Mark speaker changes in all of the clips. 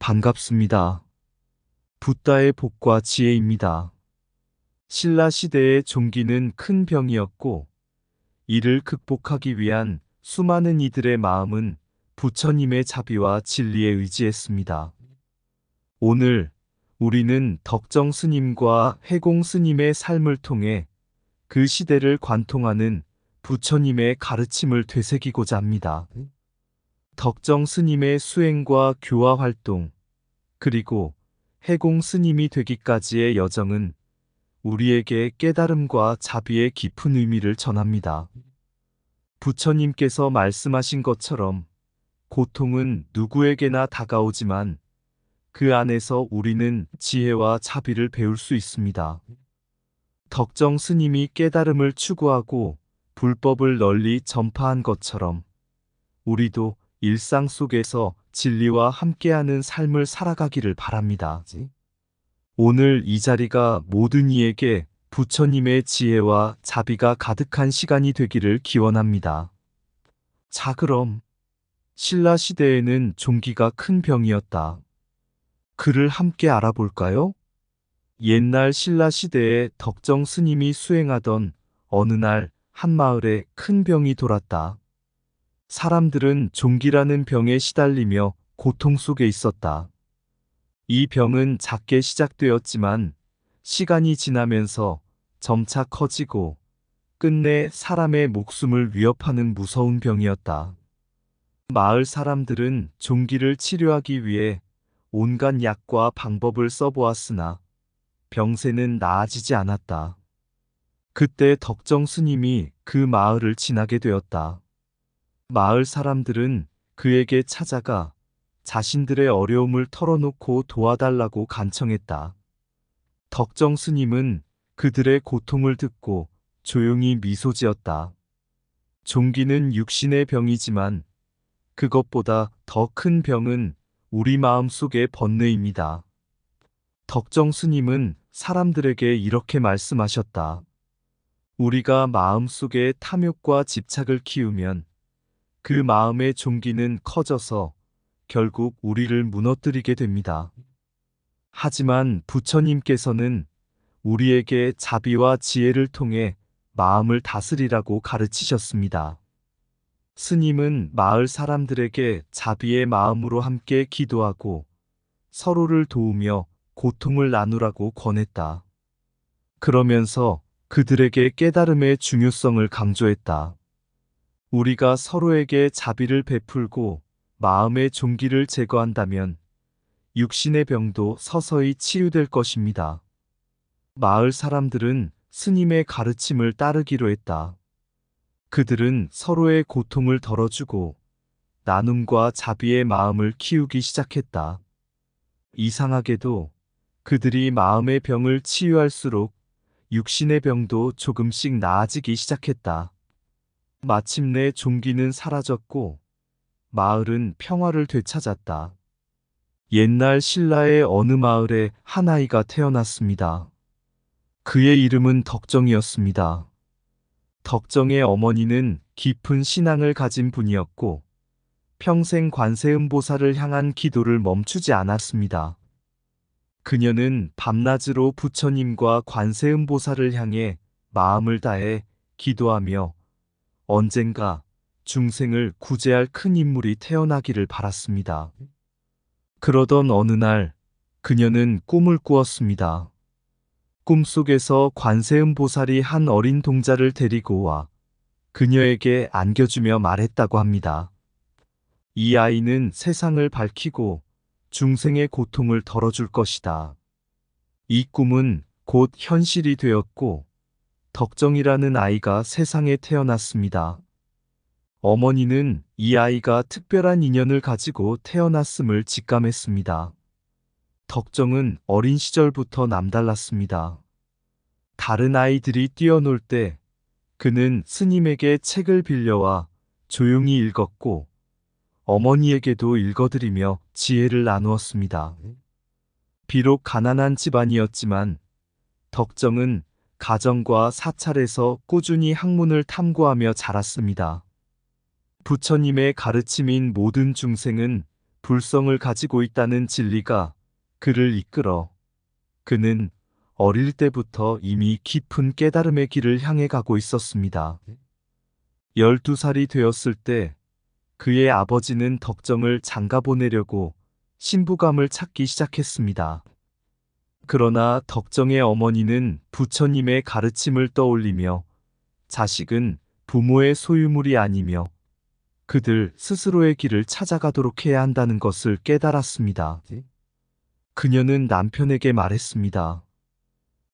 Speaker 1: 반갑습니다. 붓다의 복과 지혜입니다. 신라 시대의 종기는 큰 병이었고, 이를 극복하기 위한 수많은 이들의 마음은 부처님의 자비와 진리에 의지했습니다. 오늘 우리는 덕정 스님과 해공 스님의 삶을 통해 그 시대를 관통하는 부처님의 가르침을 되새기고자 합니다. 덕정 스님의 수행과 교화 활동, 그리고 해공 스님이 되기까지의 여정은 우리에게 깨달음과 자비의 깊은 의미를 전합니다. 부처님께서 말씀하신 것처럼 고통은 누구에게나 다가오지만 그 안에서 우리는 지혜와 자비를 배울 수 있습니다. 덕정 스님이 깨달음을 추구하고 불법을 널리 전파한 것처럼 우리도 일상 속에서 진리와 함께하는 삶을 살아가기를 바랍니다. 오늘 이 자리가 모든 이에게 부처님의 지혜와 자비가 가득한 시간이 되기를 기원합니다. 자, 그럼 신라 시대에는 종기가 큰 병이었다. 그를 함께 알아볼까요? 옛날 신라 시대에 덕정 스님이 수행하던 어느 날 한 마을에 큰 병이 돌았다. 사람들은 종기라는 병에 시달리며 고통 속에 있었다. 이 병은 작게 시작되었지만 시간이 지나면서 점차 커지고 끝내 사람의 목숨을 위협하는 무서운 병이었다. 마을 사람들은 종기를 치료하기 위해 온갖 약과 방법을 써보았으나 병세는 나아지지 않았다. 그때 덕정 스님이 그 마을을 지나게 되었다. 마을 사람들은 그에게 찾아가 자신들의 어려움을 털어놓고 도와달라고 간청했다. 덕정 스님은 그들의 고통을 듣고 조용히 미소 지었다. 종기는 육신의 병이지만 그것보다 더 큰 병은 우리 마음 속의 번뇌입니다. 덕정 스님은 사람들에게 이렇게 말씀하셨다. 우리가 마음 속에 탐욕과 집착을 키우면 그 마음의 종기는 커져서 결국 우리를 무너뜨리게 됩니다. 하지만 부처님께서는 우리에게 자비와 지혜를 통해 마음을 다스리라고 가르치셨습니다. 스님은 마을 사람들에게 자비의 마음으로 함께 기도하고 서로를 도우며 고통을 나누라고 권했다. 그러면서 그들에게 깨달음의 중요성을 강조했다. 우리가 서로에게 자비를 베풀고 마음의 종기를 제거한다면 육신의 병도 서서히 치유될 것입니다. 마을 사람들은 스님의 가르침을 따르기로 했다. 그들은 서로의 고통을 덜어주고 나눔과 자비의 마음을 키우기 시작했다. 이상하게도 그들이 마음의 병을 치유할수록 육신의 병도 조금씩 나아지기 시작했다. 마침내 종기는 사라졌고 마을은 평화를 되찾았다. 옛날 신라의 어느 마을에 한 아이가 태어났습니다. 그의 이름은 덕정이었습니다. 덕정의 어머니는 깊은 신앙을 가진 분이었고 평생 관세음보살을 향한 기도를 멈추지 않았습니다. 그녀는 밤낮으로 부처님과 관세음보살을 향해 마음을 다해 기도하며 언젠가 중생을 구제할 큰 인물이 태어나기를 바랐습니다. 그러던 어느 날 그녀는 꿈을 꾸었습니다. 꿈속에서 관세음보살이 한 어린 동자를 데리고 와 그녀에게 안겨주며 말했다고 합니다. 이 아이는 세상을 밝히고 중생의 고통을 덜어줄 것이다. 이 꿈은 곧 현실이 되었고 덕정이라는 아이가 세상에 태어났습니다. 어머니는 이 아이가 특별한 인연을 가지고 태어났음을 직감했습니다. 덕정은 어린 시절부터 남달랐습니다. 다른 아이들이 뛰어놀 때 그는 스님에게 책을 빌려와 조용히 읽었고 어머니에게도 읽어드리며 지혜를 나누었습니다. 비록 가난한 집안이었지만 덕정은 가정과 사찰에서 꾸준히 학문을 탐구하며 자랐습니다. 부처님의 가르침인 모든 중생은 불성을 가지고 있다는 진리가 그를 이끌어 그는 어릴 때부터 이미 깊은 깨달음의 길을 향해 가고 있었습니다. 12살이 되었을 때 그의 아버지는 덕정을 장가 보내려고 신부감을 찾기 시작했습니다. 그러나 덕정의 어머니는 부처님의 가르침을 떠올리며 자식은 부모의 소유물이 아니며 그들 스스로의 길을 찾아가도록 해야 한다는 것을 깨달았습니다. 그녀는 남편에게 말했습니다.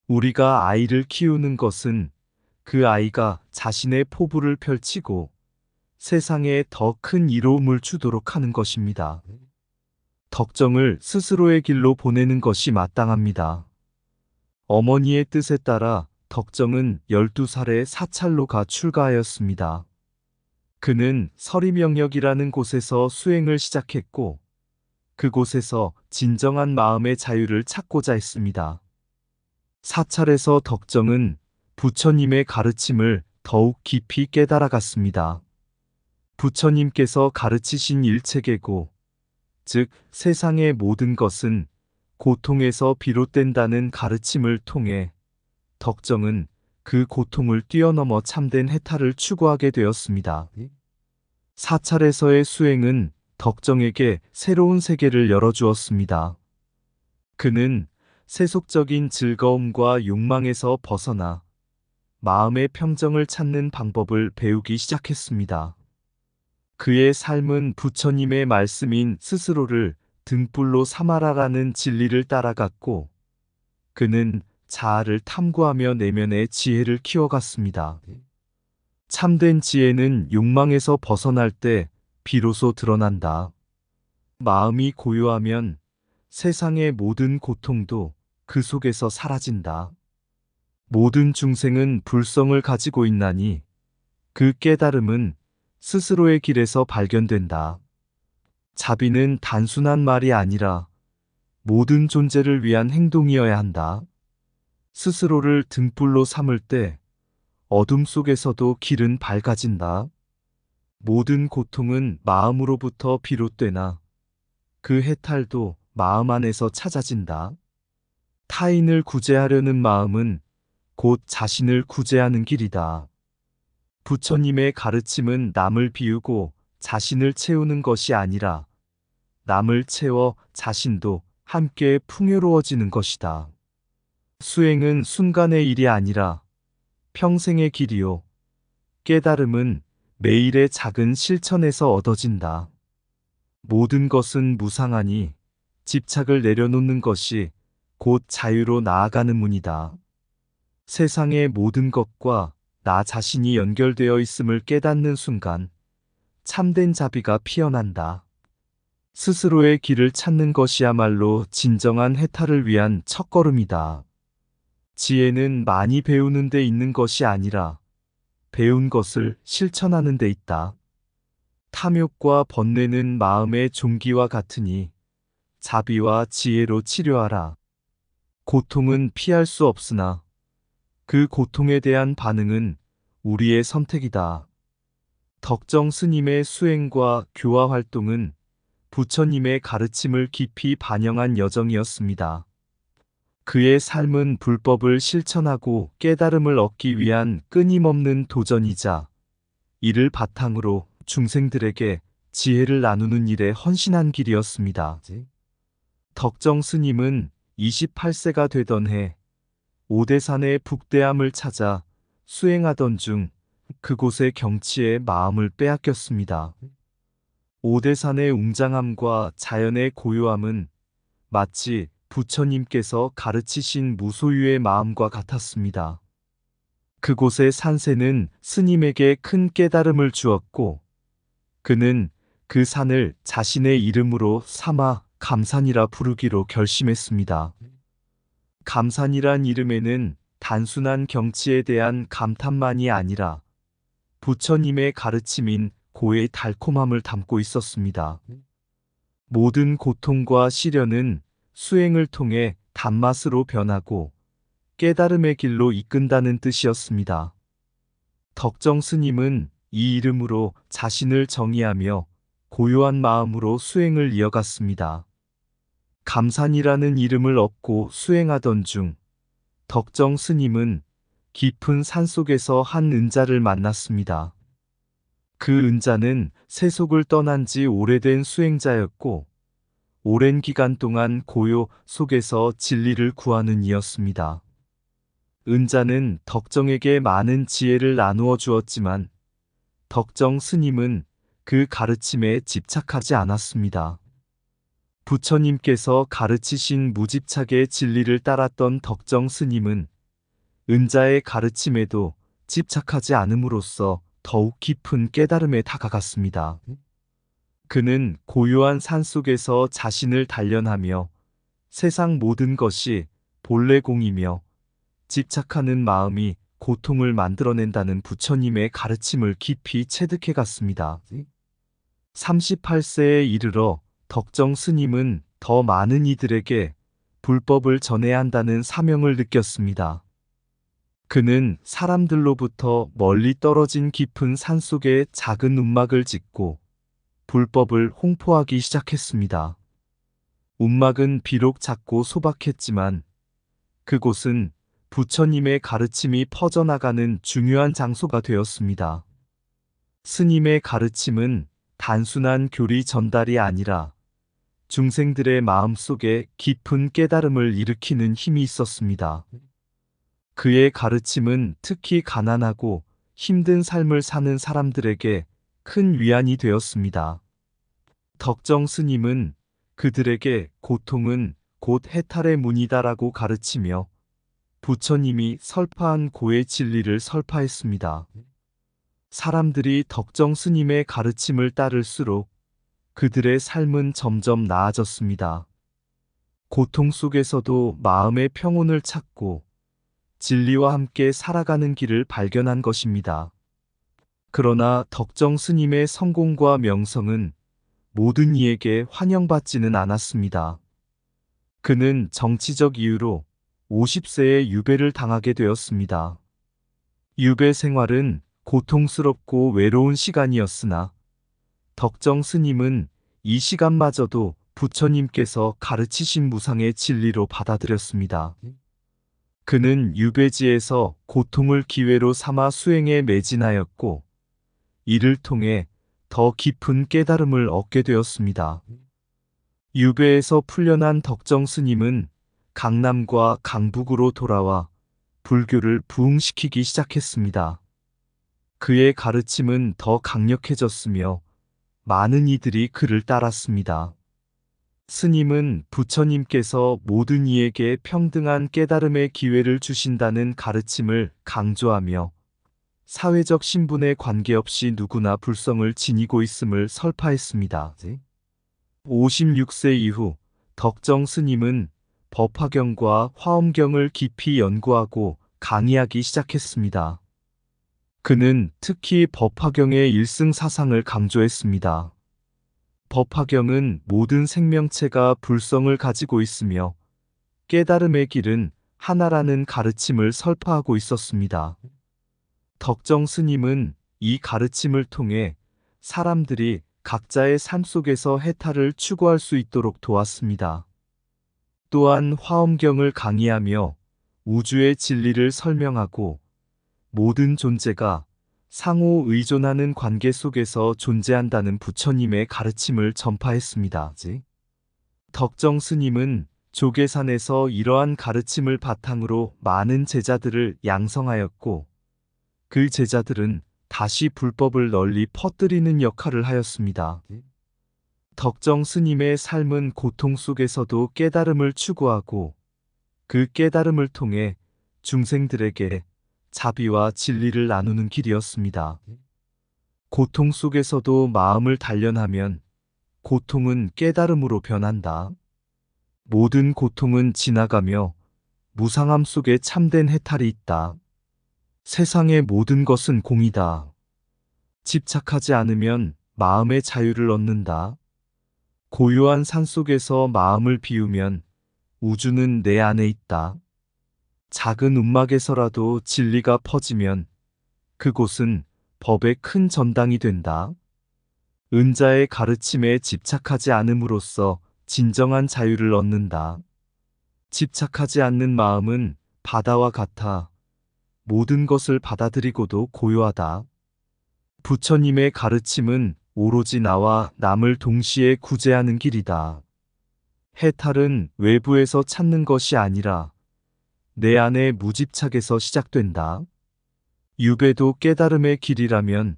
Speaker 1: 우리가 아이를 키우는 것은 그 아이가 자신의 포부를 펼치고 세상에 더 큰 이로움을 주도록 하는 것입니다. 덕정을 스스로의 길로 보내는 것이 마땅합니다. 어머니의 뜻에 따라 덕정은 12살에 사찰로 가 출가하였습니다. 그는 서리명역이라는 곳에서 수행을 시작했고 그곳에서 진정한 마음의 자유를 찾고자 했습니다. 사찰에서 덕정은 부처님의 가르침을 더욱 깊이 깨달아갔습니다. 부처님께서 가르치신 일체계고, 즉 세상의 모든 것은 고통에서 비롯된다는 가르침을 통해 덕정은 그 고통을 뛰어넘어 참된 해탈을 추구하게 되었습니다. 사찰에서의 수행은 덕정에게 새로운 세계를 열어주었습니다. 그는 세속적인 즐거움과 욕망에서 벗어나 마음의 평정을 찾는 방법을 배우기 시작했습니다. 그의 삶은 부처님의 말씀인 스스로를 등불로 삼아라라는 진리를 따라갔고, 그는 자아를 탐구하며 내면의 지혜를 키워갔습니다. 참된 지혜는 욕망에서 벗어날 때 비로소 드러난다. 마음이 고요하면 세상의 모든 고통도 그 속에서 사라진다. 모든 중생은 불성을 가지고 있나니 그 깨달음은 스스로의 길에서 발견된다. 자비는 단순한 말이 아니라 모든 존재를 위한 행동이어야 한다. 스스로를 등불로 삼을 때 어둠 속에서도 길은 밝아진다. 모든 고통은 마음으로부터 비롯되나 그 해탈도 마음 안에서 찾아진다. 타인을 구제하려는 마음은 곧 자신을 구제하는 길이다. 부처님의 가르침은 남을 비우고 자신을 채우는 것이 아니라 남을 채워 자신도 함께 풍요로워지는 것이다. 수행은 순간의 일이 아니라 평생의 길이요. 깨달음은 매일의 작은 실천에서 얻어진다. 모든 것은 무상하니 집착을 내려놓는 것이 곧 자유로 나아가는 문이다. 세상의 모든 것과 나 자신이 연결되어 있음을 깨닫는 순간 참된 자비가 피어난다. 스스로의 길을 찾는 것이야말로 진정한 해탈을 위한 첫걸음이다. 지혜는 많이 배우는 데 있는 것이 아니라 배운 것을 실천하는 데 있다. 탐욕과 번뇌는 마음의 종기와 같으니 자비와 지혜로 치료하라. 고통은 피할 수 없으나 그 고통에 대한 반응은 우리의 선택이다. 덕정 스님의 수행과 교화 활동은 부처님의 가르침을 깊이 반영한 여정이었습니다. 그의 삶은 불법을 실천하고 깨달음을 얻기 위한 끊임없는 도전이자 이를 바탕으로 중생들에게 지혜를 나누는 일에 헌신한 길이었습니다. 덕정 스님은 28세가 되던 해 오대산의 북대암을 찾아 수행하던 중 그곳의 경치에 마음을 빼앗겼습니다. 오대산의 웅장함과 자연의 고요함은 마치 부처님께서 가르치신 무소유의 마음과 같았습니다. 그곳의 산세는 스님에게 큰 깨달음을 주었고 그는 그 산을 자신의 이름으로 삼아 감산이라 부르기로 결심했습니다. 감산이란 이름에는 단순한 경치에 대한 감탄만이 아니라 부처님의 가르침인 고의 달콤함을 담고 있었습니다. 모든 고통과 시련은 수행을 통해 단맛으로 변하고 깨달음의 길로 이끈다는 뜻이었습니다. 덕정 스님은 이 이름으로 자신을 정의하며 고요한 마음으로 수행을 이어갔습니다. 감산이라는 이름을 얻고 수행하던 중 덕정 스님은 깊은 산속에서 한 은자를 만났습니다. 그 은자는 세속을 떠난 지 오래된 수행자였고 오랜 기간 동안 고요 속에서 진리를 구하는 이였습니다. 은자는 덕정에게 많은 지혜를 나누어 주었지만 덕정 스님은 그 가르침에 집착하지 않았습니다. 부처님께서 가르치신 무집착의 진리를 따랐던 덕정 스님은 은자의 가르침에도 집착하지 않음으로써 더욱 깊은 깨달음에 다가갔습니다. 그는 고요한 산속에서 자신을 단련하며 세상 모든 것이 본래 공이며 집착하는 마음이 고통을 만들어낸다는 부처님의 가르침을 깊이 체득해 갔습니다. 38세에 이르러 덕정 스님은 더 많은 이들에게 불법을 전해야 한다는 사명을 느꼈습니다. 그는 사람들로부터 멀리 떨어진 깊은 산속에 작은 움막을 짓고 불법을 홍포하기 시작했습니다. 움막은 비록 작고 소박했지만 그곳은 부처님의 가르침이 퍼져나가는 중요한 장소가 되었습니다. 스님의 가르침은 단순한 교리 전달이 아니라 중생들의 마음속에 깊은 깨달음을 일으키는 힘이 있었습니다. 그의 가르침은 특히 가난하고 힘든 삶을 사는 사람들에게 큰 위안이 되었습니다. 덕정 스님은 그들에게 고통은 곧 해탈의 문이다라고 가르치며 부처님이 설파한 고의 진리를 설파했습니다. 사람들이 덕정 스님의 가르침을 따를수록 그들의 삶은 점점 나아졌습니다. 고통 속에서도 마음의 평온을 찾고 진리와 함께 살아가는 길을 발견한 것입니다. 그러나 덕정 스님의 성공과 명성은 모든 이에게 환영받지는 않았습니다. 그는 정치적 이유로 50세에 유배를 당하게 되었습니다. 유배 생활은 고통스럽고 외로운 시간이었으나 덕정 스님은 이 시간마저도 부처님께서 가르치신 무상의 진리로 받아들였습니다. 그는 유배지에서 고통을 기회로 삼아 수행에 매진하였고 이를 통해 더 깊은 깨달음을 얻게 되었습니다. 유배에서 풀려난 덕정 스님은 강남과 강북으로 돌아와 불교를 부흥시키기 시작했습니다. 그의 가르침은 더 강력해졌으며 많은 이들이 그를 따랐습니다. 스님은 부처님께서 모든 이에게 평등한 깨달음의 기회를 주신다는 가르침을 강조하며 사회적 신분에 관계없이 누구나 불성을 지니고 있음을 설파했습니다. 56세 이후 덕정 스님은 법화경과 화엄경을 깊이 연구하고 강의하기 시작했습니다. 그는 특히 법화경의 일승 사상을 강조했습니다. 법화경은 모든 생명체가 불성을 가지고 있으며 깨달음의 길은 하나라는 가르침을 설파하고 있었습니다. 덕정 스님은 이 가르침을 통해 사람들이 각자의 삶 속에서 해탈을 추구할 수 있도록 도왔습니다. 또한 화엄경을 강의하며 우주의 진리를 설명하고 모든 존재가 상호 의존하는 관계 속에서 존재한다는 부처님의 가르침을 전파했습니다. 덕정 스님은 조계산에서 이러한 가르침을 바탕으로 많은 제자들을 양성하였고 그 제자들은 다시 불법을 널리 퍼뜨리는 역할을 하였습니다. 덕정 스님의 삶은 고통 속에서도 깨달음을 추구하고 그 깨달음을 통해 중생들에게 자비와 진리를 나누는 길이었습니다. 고통 속에서도 마음을 단련하면 고통은 깨달음으로 변한다. 모든 고통은 지나가며 무상함 속에 참된 해탈이 있다. 세상의 모든 것은 공이다. 집착하지 않으면 마음의 자유를 얻는다. 고요한 산속에서 마음을 비우면 우주는 내 안에 있다. 작은 움막에서라도 진리가 퍼지면 그곳은 법의 큰 전당이 된다. 은자의 가르침에 집착하지 않음으로써 진정한 자유를 얻는다. 집착하지 않는 마음은 바다와 같아 모든 것을 받아들이고도 고요하다. 부처님의 가르침은 오로지 나와 남을 동시에 구제하는 길이다. 해탈은 외부에서 찾는 것이 아니라 내 안의 무집착에서 시작된다. 유배도 깨달음의 길이라면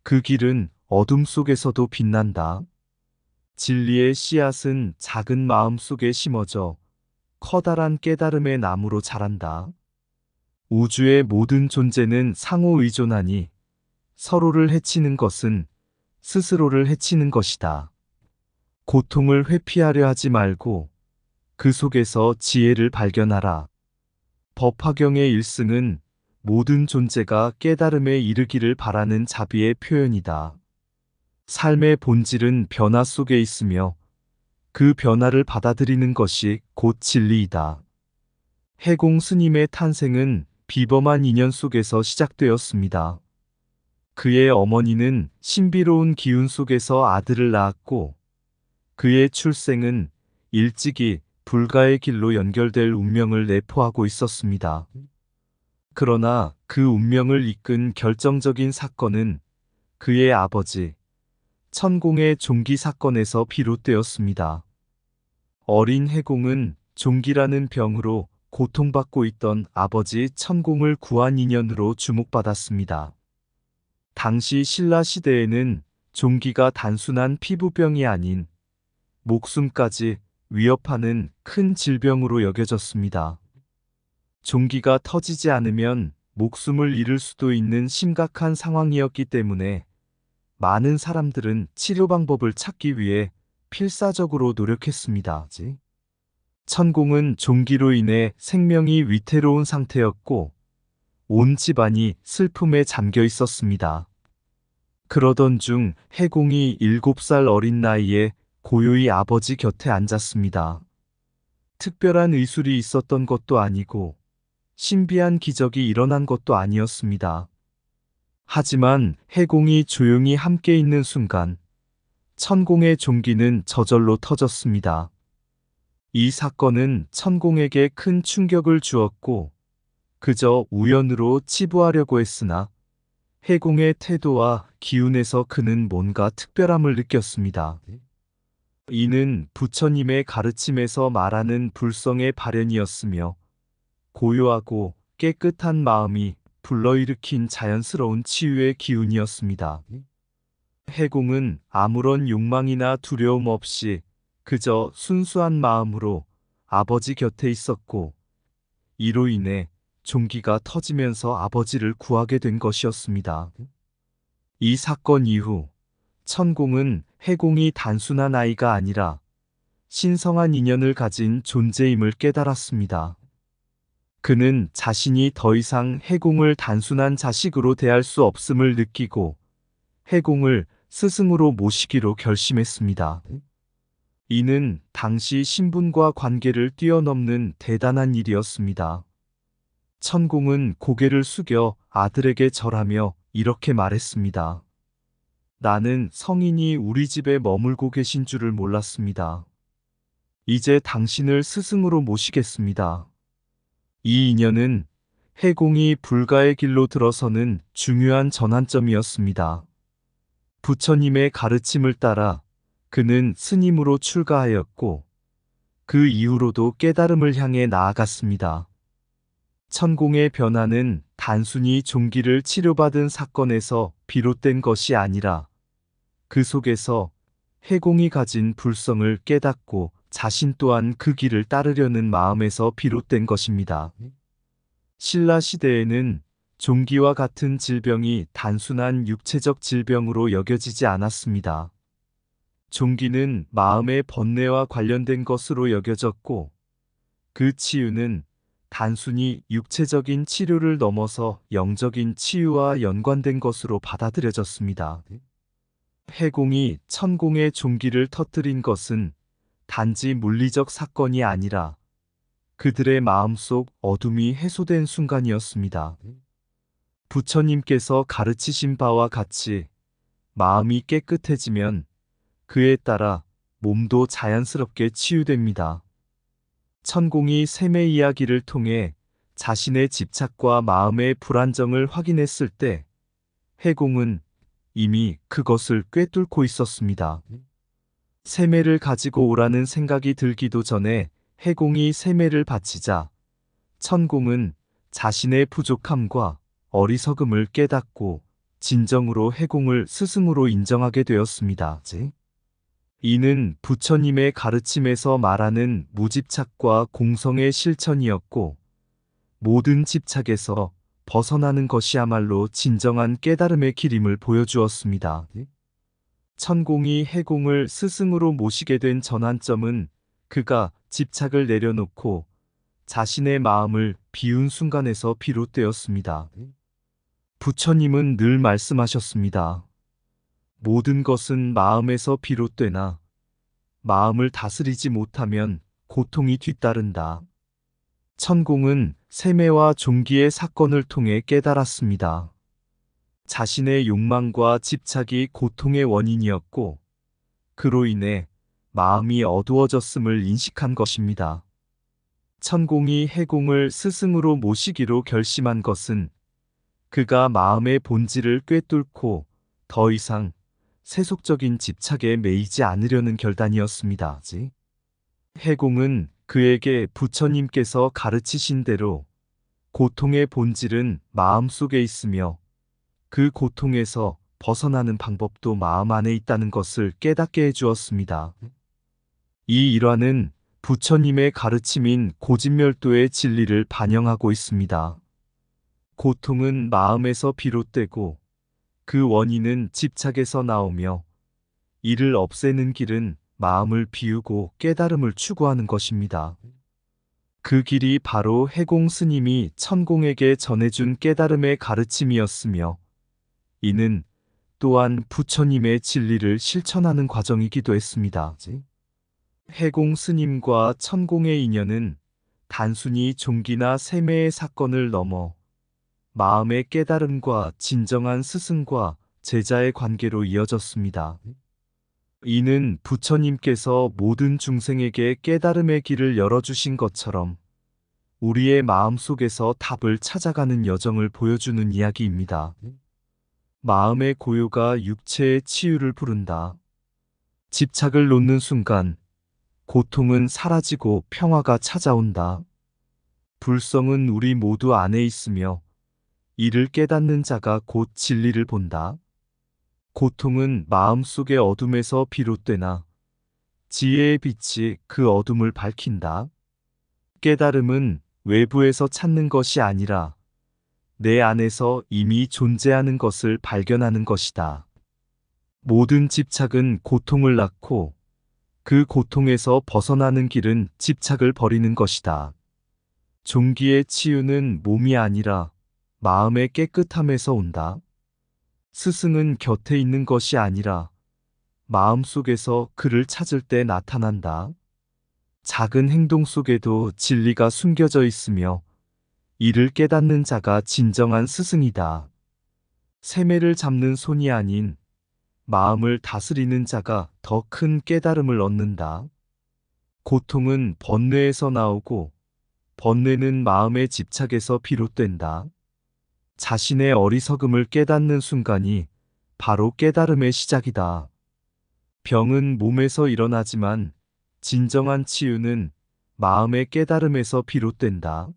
Speaker 1: 그 길은 어둠 속에서도 빛난다. 진리의 씨앗은 작은 마음 속에 심어져 커다란 깨달음의 나무로 자란다. 우주의 모든 존재는 상호 의존하니 서로를 해치는 것은 스스로를 해치는 것이다. 고통을 회피하려 하지 말고 그 속에서 지혜를 발견하라. 법화경의 일승은 모든 존재가 깨달음에 이르기를 바라는 자비의 표현이다. 삶의 본질은 변화 속에 있으며 그 변화를 받아들이는 것이 곧 진리이다. 해공 스님의 탄생은 비범한 인연 속에서 시작되었습니다. 그의 어머니는 신비로운 기운 속에서 아들을 낳았고 그의 출생은 일찍이 불가의 길로 연결될 운명을 내포하고 있었습니다. 그러나 그 운명을 이끈 결정적인 사건은 그의 아버지 천공의 종기 사건에서 비롯되었습니다. 어린 해공은 종기라는 병으로 고통받고 있던 아버지 천공을 구한 인연으로 주목받았습니다. 당시 신라 시대에는 종기가 단순한 피부병이 아닌 목숨까지 위협하는 큰 질병으로 여겨졌습니다. 종기가 터지지 않으면 목숨을 잃을 수도 있는 심각한 상황이었기 때문에 많은 사람들은 치료 방법을 찾기 위해 필사적으로 노력했습니다. 천공은 종기로 인해 생명이 위태로운 상태였고 온 집안이 슬픔에 잠겨 있었습니다. 그러던 중 해공이 7살 어린 나이에 고요히 아버지 곁에 앉았습니다. 특별한 의술이 있었던 것도 아니고 신비한 기적이 일어난 것도 아니었습니다. 하지만 해공이 조용히 함께 있는 순간 천공의 종기는 저절로 터졌습니다. 이 사건은 천공에게 큰 충격을 주었고 그저 우연으로 치부하려고 했으나 해공의 태도와 기운에서 그는 뭔가 특별함을 느꼈습니다. 이는 부처님의 가르침에서 말하는 불성의 발현이었으며 고요하고 깨끗한 마음이 불러일으킨 자연스러운 치유의 기운이었습니다. 해공은 아무런 욕망이나 두려움 없이 그저 순수한 마음으로 아버지 곁에 있었고 이로 인해 종기가 터지면서 아버지를 구하게 된 것이었습니다. 이 사건 이후 천공은 해공이 단순한 아이가 아니라 신성한 인연을 가진 존재임을 깨달았습니다. 그는 자신이 더 이상 해공을 단순한 자식으로 대할 수 없음을 느끼고 해공을 스승으로 모시기로 결심했습니다. 이는 당시 신분과 관계를 뛰어넘는 대단한 일이었습니다. 천공은 고개를 숙여 아들에게 절하며 이렇게 말했습니다. 나는 성인이 우리 집에 머물고 계신 줄을 몰랐습니다. 이제 당신을 스승으로 모시겠습니다. 이 인연은 해공이 불가의 길로 들어서는 중요한 전환점이었습니다. 부처님의 가르침을 따라 그는 스님으로 출가하였고 그 이후로도 깨달음을 향해 나아갔습니다. 천공의 변화는 단순히 종기를 치료받은 사건에서 비롯된 것이 아니라 그 속에서 해공이 가진 불성을 깨닫고 자신 또한 그 길을 따르려는 마음에서 비롯된 것입니다. 신라 시대에는 종기와 같은 질병이 단순한 육체적 질병으로 여겨지지 않았습니다. 종기는 마음의 번뇌와 관련된 것으로 여겨졌고 그 치유는 단순히 육체적인 치료를 넘어서 영적인 치유와 연관된 것으로 받아들여졌습니다. 해공이 천공의 종기를 터뜨린 것은 단지 물리적 사건이 아니라 그들의 마음속 어둠이 해소된 순간이었습니다. 부처님께서 가르치신 바와 같이 마음이 깨끗해지면 그에 따라 몸도 자연스럽게 치유됩니다. 천공이 셈의 이야기를 통해 자신의 집착과 마음의 불안정을 확인했을 때 해공은 이미 그것을 꿰뚫고 있었습니다. 세매를 가지고 오라는 생각이 들기도 전에 해공이 세매를 바치자 천공은 자신의 부족함과 어리석음을 깨닫고 진정으로 해공을 스승으로 인정하게 되었습니다. 이는 부처님의 가르침에서 말하는 무집착과 공성의 실천이었고 모든 집착에서 벗어나는 것이야말로 진정한 깨달음의 길임을 보여주었습니다. 천공이 해공을 스승으로 모시게 된 전환점은 그가 집착을 내려놓고 자신의 마음을 비운 순간에서 비롯되었습니다. 부처님은 늘 말씀하셨습니다. 모든 것은 마음에서 비롯되나 마음을 다스리지 못하면 고통이 뒤따른다. 천공은 세매와 종기의 사건을 통해 깨달았습니다. 자신의 욕망과 집착이 고통의 원인이었고 그로 인해 마음이 어두워졌음을 인식한 것입니다. 천공이 해공을 스승으로 모시기로 결심한 것은 그가 마음의 본질을 꿰뚫고 더 이상 세속적인 집착에 매이지 않으려는 결단이었습니다. 해공은 그에게 부처님께서 가르치신 대로 고통의 본질은 마음속에 있으며 그 고통에서 벗어나는 방법도 마음 안에 있다는 것을 깨닫게 해주었습니다. 이 일화는 부처님의 가르침인 고진멸도의 진리를 반영하고 있습니다. 고통은 마음에서 비롯되고 그 원인은 집착에서 나오며 이를 없애는 길은 마음을 비우고 깨달음을 추구하는 것입니다. 그 길이 바로 해공 스님이 천공에게 전해준 깨달음의 가르침이었으며 이는 또한 부처님의 진리를 실천하는 과정이기도 했습니다. 해공 스님과 천공의 인연은 단순히 종기나 세매의 사건을 넘어 마음의 깨달음과 진정한 스승과 제자의 관계로 이어졌습니다. 이는 부처님께서 모든 중생에게 깨달음의 길을 열어주신 것처럼 우리의 마음속에서 답을 찾아가는 여정을 보여주는 이야기입니다. 마음의 고요가 육체의 치유를 부른다. 집착을 놓는 순간 고통은 사라지고 평화가 찾아온다. 불성은 우리 모두 안에 있으며 이를 깨닫는 자가 곧 진리를 본다. 고통은 마음속의 어둠에서 비롯되나 지혜의 빛이 그 어둠을 밝힌다. 깨달음은 외부에서 찾는 것이 아니라 내 안에서 이미 존재하는 것을 발견하는 것이다. 모든 집착은 고통을 낳고 그 고통에서 벗어나는 길은 집착을 버리는 것이다. 종기의 치유는 몸이 아니라 마음의 깨끗함에서 온다. 스승은 곁에 있는 것이 아니라 마음속에서 그를 찾을 때 나타난다. 작은 행동 속에도 진리가 숨겨져 있으며 이를 깨닫는 자가 진정한 스승이다. 세매를 잡는 손이 아닌 마음을 다스리는 자가 더 큰 깨달음을 얻는다. 고통은 번뇌에서 나오고 번뇌는 마음의 집착에서 비롯된다. 자신의 어리석음을 깨닫는 순간이 바로 깨달음의 시작이다. 병은 몸에서 일어나지만 진정한 치유는 마음의 깨달음에서 비롯된다.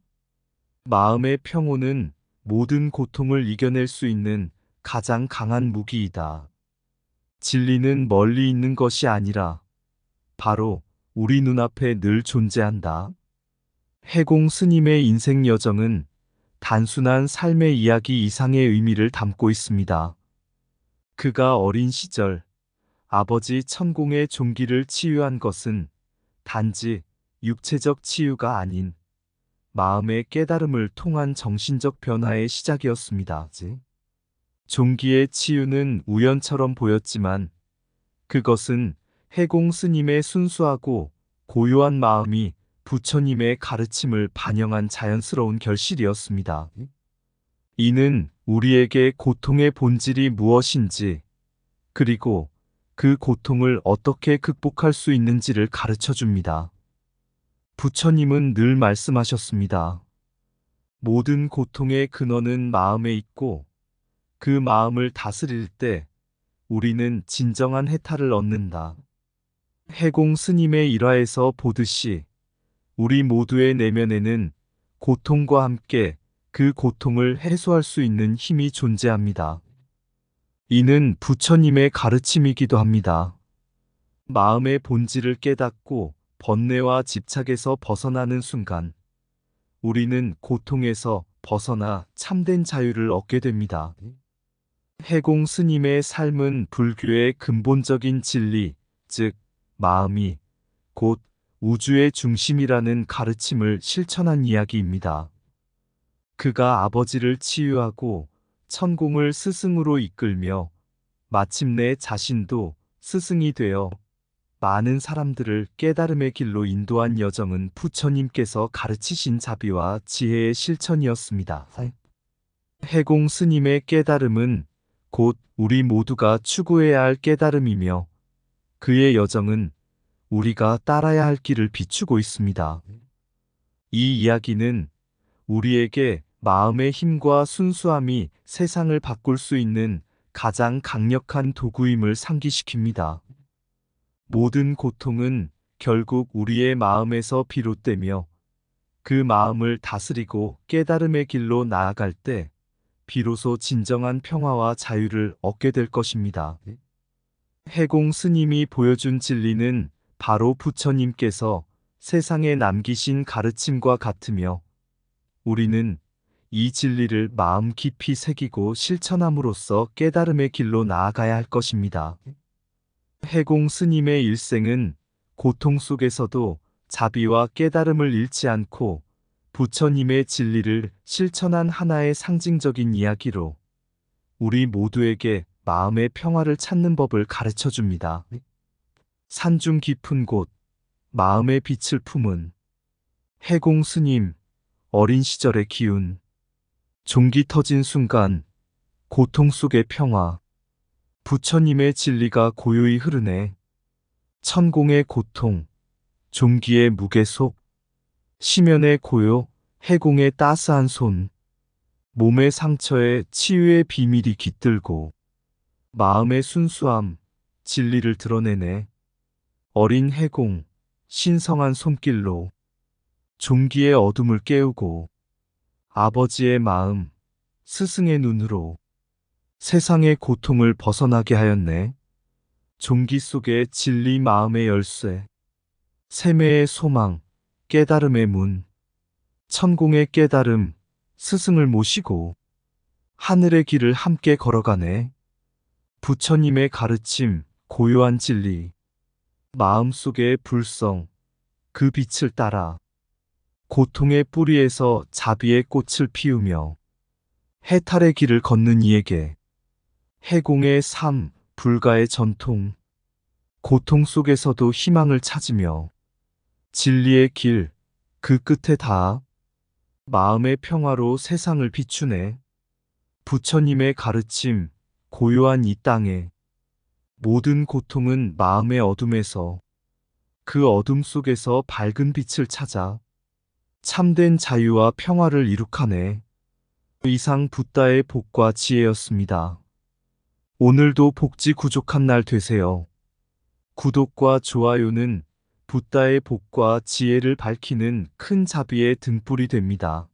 Speaker 1: 마음의 평온은 모든 고통을 이겨낼 수 있는 가장 강한 무기이다. 진리는 멀리 있는 것이 아니라 바로 우리 눈앞에 늘 존재한다. 해공 스님의 인생 여정은 단순한 삶의 이야기 이상의 의미를 담고 있습니다. 그가 어린 시절 아버지 천공의 종기를 치유한 것은 단지 육체적 치유가 아닌 마음의 깨달음을 통한 정신적 변화의 시작이었습니다. 종기의 치유는 우연처럼 보였지만 그것은 해공 스님의 순수하고 고요한 마음이 부처님의 가르침을 반영한 자연스러운 결실이었습니다. 이는 우리에게 고통의 본질이 무엇인지, 그리고 그 고통을 어떻게 극복할 수 있는지를 가르쳐 줍니다. 부처님은 늘 말씀하셨습니다. 모든 고통의 근원은 마음에 있고 그 마음을 다스릴 때 우리는 진정한 해탈을 얻는다. 해공 스님의 일화에서 보듯이 우리 모두의 내면에는 고통과 함께 그 고통을 해소할 수 있는 힘이 존재합니다. 이는 부처님의 가르침이기도 합니다. 마음의 본질을 깨닫고 번뇌와 집착에서 벗어나는 순간 우리는 고통에서 벗어나 참된 자유를 얻게 됩니다. 해공 스님의 삶은 불교의 근본적인 진리, 즉 마음이 곧 우주의 중심이라는 가르침을 실천한 이야기입니다. 그가 아버지를 치유하고 천공을 스승으로 이끌며 마침내 자신도 스승이 되어 많은 사람들을 깨달음의 길로 인도한 여정은 부처님께서 가르치신 자비와 지혜의 실천이었습니다. 해공 스님의 깨달음은 곧 우리 모두가 추구해야 할 깨달음이며 그의 여정은 우리가 따라야 할 길을 비추고 있습니다. 이 이야기는 우리에게 마음의 힘과 순수함이 세상을 바꿀 수 있는 가장 강력한 도구임을 상기시킵니다. 모든 고통은 결국 우리의 마음에서 비롯되며 그 마음을 다스리고 깨달음의 길로 나아갈 때 비로소 진정한 평화와 자유를 얻게 될 것입니다. 해공 스님이 보여준 진리는 바로 부처님께서 세상에 남기신 가르침과 같으며 우리는 이 진리를 마음 깊이 새기고 실천함으로써 깨달음의 길로 나아가야 할 것입니다. 해공 스님의 일생은 고통 속에서도 자비와 깨달음을 잃지 않고 부처님의 진리를 실천한 하나의 상징적인 이야기로 우리 모두에게 마음의 평화를 찾는 법을 가르쳐 줍니다. 산중 깊은 곳, 마음의 빛을 품은 해공 스님, 어린 시절의 기운, 종기 터진 순간, 고통 속의 평화, 부처님의 진리가 고요히 흐르네. 천공의 고통, 종기의 무게 속, 시면의 고요, 해공의 따스한 손, 몸의 상처에 치유의 비밀이 깃들고, 마음의 순수함, 진리를 드러내네. 어린 해공, 신성한 손길로, 종기의 어둠을 깨우고, 아버지의 마음, 스승의 눈으로, 세상의 고통을 벗어나게 하였네. 종기 속의 진리 마음의 열쇠, 세매의 소망, 깨달음의 문, 천공의 깨달음, 스승을 모시고 하늘의 길을 함께 걸어가네. 부처님의 가르침, 고요한 진리, 마음속의 불성, 그 빛을 따라 고통의 뿌리에서 자비의 꽃을 피우며 해탈의 길을 걷는 이에게 해공의 삶, 불가의 전통, 고통 속에서도 희망을 찾으며 진리의 길, 그 끝에 닿아 마음의 평화로 세상을 비추네. 부처님의 가르침, 고요한 이 땅에 모든 고통은 마음의 어둠에서 그 어둠 속에서 밝은 빛을 찾아 참된 자유와 평화를 이룩하네. 이상 붓다의 복과 지혜였습니다. 오늘도 복지 구족한 날 되세요. 구독과 좋아요는 붓다의 복과 지혜를 밝히는 큰 자비의 등불이 됩니다.